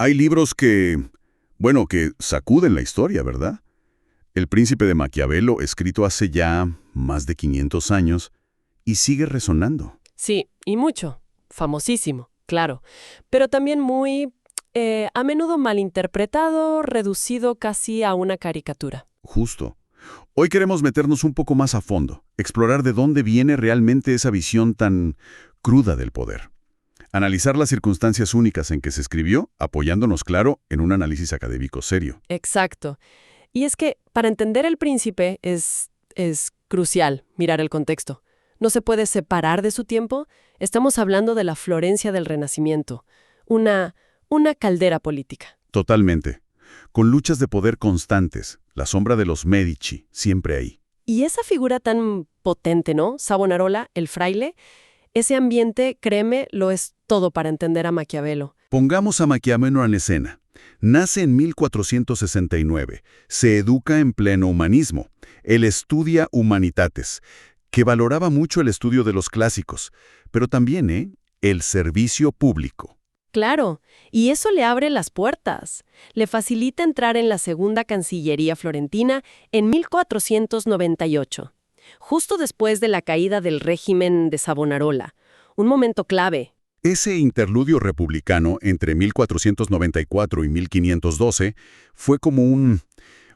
Hay libros que sacuden la historia, ¿verdad? El Príncipe de Maquiavelo, escrito hace ya más de 500 años, y sigue resonando. Sí, y mucho. Famosísimo, claro. Pero también muy, a menudo malinterpretado, reducido casi a una caricatura. Justo. Hoy queremos meternos un poco más a fondo, explorar de dónde viene realmente esa visión tan cruda del poder. Analizar las circunstancias únicas en que se escribió, apoyándonos, claro, en un análisis académico serio. Exacto. Y es que para entender El Príncipe es crucial mirar el contexto. No se puede separar de su tiempo. Estamos hablando de la Florencia del Renacimiento, una caldera política. Totalmente. Con luchas de poder constantes, la sombra de los Medici, siempre ahí. Y esa figura tan potente, ¿no? Savonarola, el fraile, ese ambiente, créeme, lo es todo para entender a Maquiavelo. Pongamos a Maquiavelo en escena. Nace en 1469. Se educa en pleno humanismo. Él estudia Humanitates, que valoraba mucho el estudio de los clásicos, pero también, el servicio público. Claro, y eso le abre las puertas. Le facilita entrar en la Segunda Cancillería florentina en 1498, justo después de la caída del régimen de Savonarola. Un momento clave. Ese interludio republicano entre 1494 y 1512 fue como un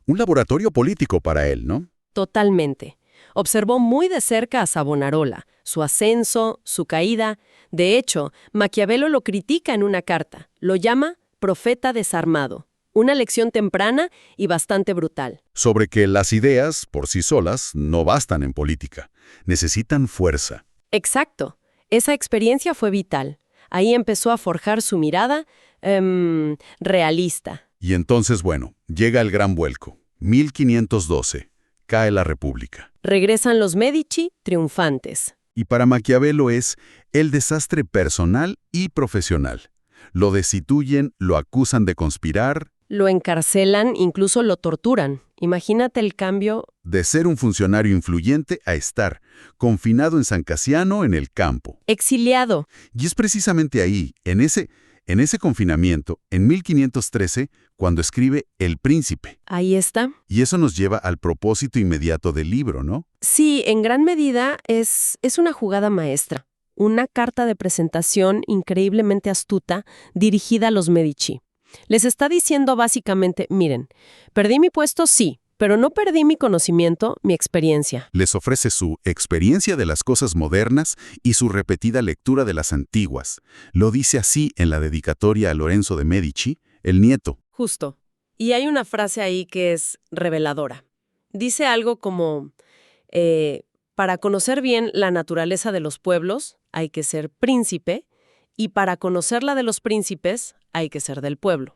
laboratorio político para él, ¿no? Totalmente. Observó muy de cerca a Savonarola, su ascenso, su caída. De hecho, Maquiavelo lo critica en una carta. Lo llama profeta desarmado. Una lección temprana y bastante brutal. Sobre que las ideas, por sí solas, no bastan en política. Necesitan fuerza. Exacto. Esa experiencia fue vital. Ahí empezó a forjar su mirada realista. Y entonces, bueno, llega el gran vuelco. 1512. Cae la República. Regresan los Medici triunfantes. Y para Maquiavelo es el desastre personal y profesional. Lo destituyen, lo acusan de conspirar. Lo encarcelan, incluso lo torturan. Imagínate el cambio. De ser un funcionario influyente a estar confinado en San Casiano en el campo. Exiliado. Y es precisamente ahí, en ese confinamiento, en 1513, cuando escribe El Príncipe. Ahí está. Y eso nos lleva al propósito inmediato del libro, ¿no? Sí, en gran medida es una jugada maestra. Una carta de presentación increíblemente astuta dirigida a los Medici. Les está diciendo básicamente, miren, perdí mi puesto, sí, pero no perdí mi conocimiento, mi experiencia. Les ofrece su experiencia de las cosas modernas y su repetida lectura de las antiguas. Lo dice así en la dedicatoria a Lorenzo de Medici, el nieto. Justo. Y hay una frase ahí que es reveladora. Dice algo como, para conocer bien la naturaleza de los pueblos hay que ser príncipe y para conocer la de los príncipes hay que ser del pueblo.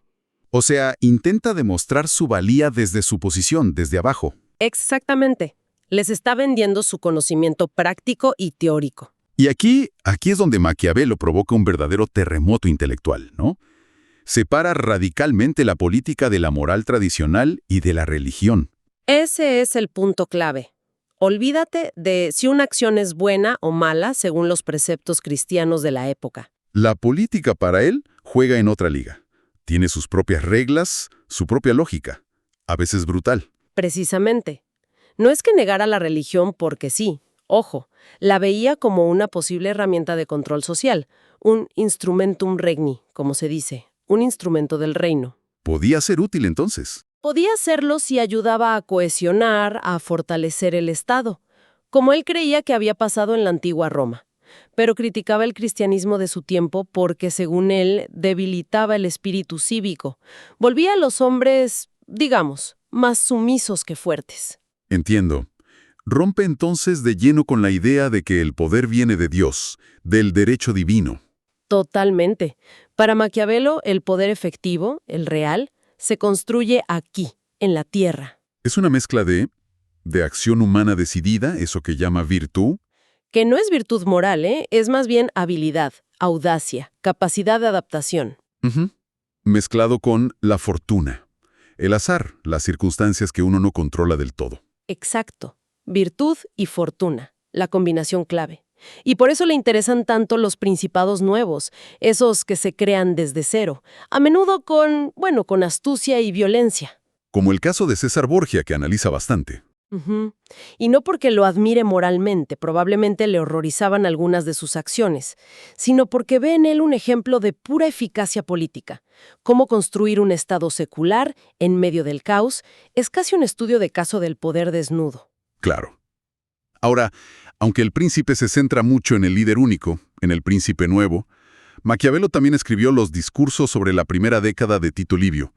O sea, intenta demostrar su valía desde su posición, desde abajo. Exactamente. Les está vendiendo su conocimiento práctico y teórico. Y aquí es donde Maquiavelo provoca un verdadero terremoto intelectual, ¿no? Separa radicalmente la política de la moral tradicional y de la religión. Ese es el punto clave. Olvídate de si una acción es buena o mala según los preceptos cristianos de la época. La política para él juega en otra liga. Tiene sus propias reglas, su propia lógica, a veces brutal. Precisamente. No es que negara la religión porque sí. Ojo, la veía como una posible herramienta de control social, un instrumentum regni, como se dice, un instrumento del reino. Podía ser útil entonces. Podía hacerlo si ayudaba a cohesionar, a fortalecer el Estado, como él creía que había pasado en la antigua Roma. Pero criticaba el cristianismo de su tiempo porque, según él, debilitaba el espíritu cívico. Volvía a los hombres, digamos, más sumisos que fuertes. Entiendo. Rompe entonces de lleno con la idea de que el poder viene de Dios, del derecho divino. Totalmente. Para Maquiavelo, el poder efectivo, el real, se construye aquí, en la tierra. Es una mezcla de acción humana decidida, eso que llama virtud. Que no es virtud moral, es más bien habilidad, audacia, capacidad de adaptación. Mezclado con la fortuna, el azar, las circunstancias que uno no controla del todo. Exacto. Virtud y fortuna, la combinación clave. Y por eso le interesan tanto los principados nuevos, esos que se crean desde cero, a menudo con astucia y violencia. Como el caso de César Borgia, que analiza bastante. Ujú. Y no porque lo admire moralmente, probablemente le horrorizaban algunas de sus acciones, sino porque ve en él un ejemplo de pura eficacia política. Cómo construir un Estado secular en medio del caos es casi un estudio de caso del poder desnudo. Claro. Ahora, aunque el príncipe se centra mucho en el líder único, en el príncipe nuevo, Maquiavelo también escribió los discursos sobre la primera década de Tito Livio.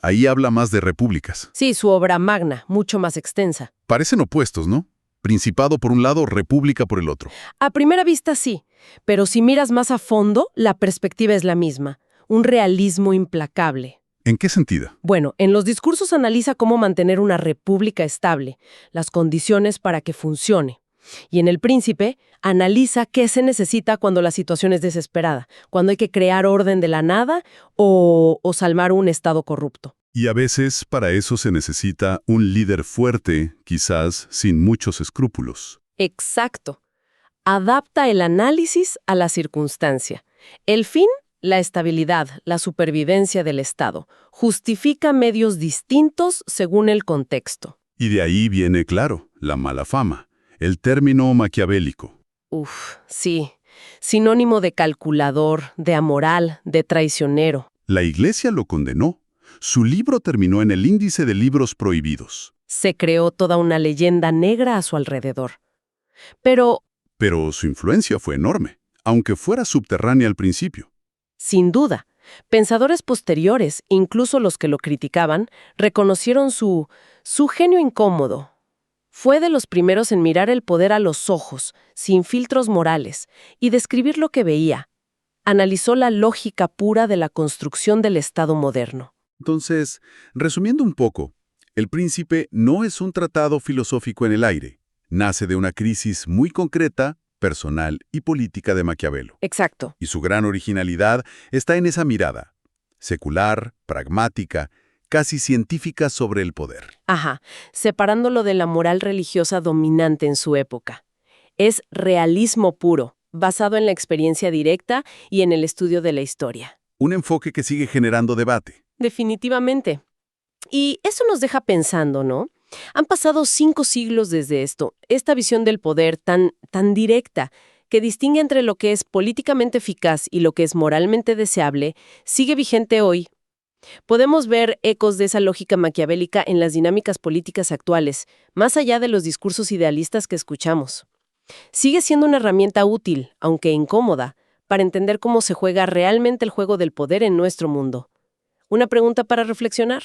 Ahí habla más de repúblicas. Sí, su obra magna, mucho más extensa. Parecen opuestos, ¿no? Principado por un lado, república por el otro. A primera vista sí, pero si miras más a fondo, la perspectiva es la misma, un realismo implacable. ¿En qué sentido? Bueno, en los discursos analiza cómo mantener una república estable, las condiciones para que funcione. Y en El Príncipe, analiza qué se necesita cuando la situación es desesperada, cuando hay que crear orden de la nada o salvar un Estado corrupto. Y a veces para eso se necesita un líder fuerte, quizás sin muchos escrúpulos. Exacto. Adapta el análisis a la circunstancia. El fin, la estabilidad, la supervivencia del Estado. Justifica medios distintos según el contexto. Y de ahí viene, claro, la mala fama, el término maquiavélico. Sí. Sinónimo de calculador, de amoral, de traicionero. La Iglesia lo condenó. Su libro terminó en el índice de libros prohibidos. Se creó toda una leyenda negra a su alrededor. Pero, Pero su influencia fue enorme, aunque fuera subterránea al principio. sin duda, pensadores posteriores, incluso los que lo criticaban, reconocieron su genio incómodo. Fue de los primeros en mirar el poder a los ojos, sin filtros morales, y describir lo que veía. Analizó la lógica pura de la construcción del Estado moderno. Entonces, resumiendo un poco, El Príncipe no es un tratado filosófico en el aire. Nace de una crisis muy concreta, personal y política de Maquiavelo. Exacto. Y su gran originalidad está en esa mirada, secular, pragmática, casi científica sobre el poder. Ajá, separándolo de la moral religiosa dominante en su época. Es realismo puro, basado en la experiencia directa y en el estudio de la historia. Un enfoque que sigue generando debate. Definitivamente. Y eso nos deja pensando, ¿no? Han pasado 5 siglos desde esto, esta visión del poder tan directa, que distingue entre lo que es políticamente eficaz y lo que es moralmente deseable, sigue vigente hoy. Podemos ver ecos de esa lógica maquiavélica en las dinámicas políticas actuales, más allá de los discursos idealistas que escuchamos. Sigue siendo una herramienta útil, aunque incómoda, para entender cómo se juega realmente el juego del poder en nuestro mundo. Una pregunta para reflexionar.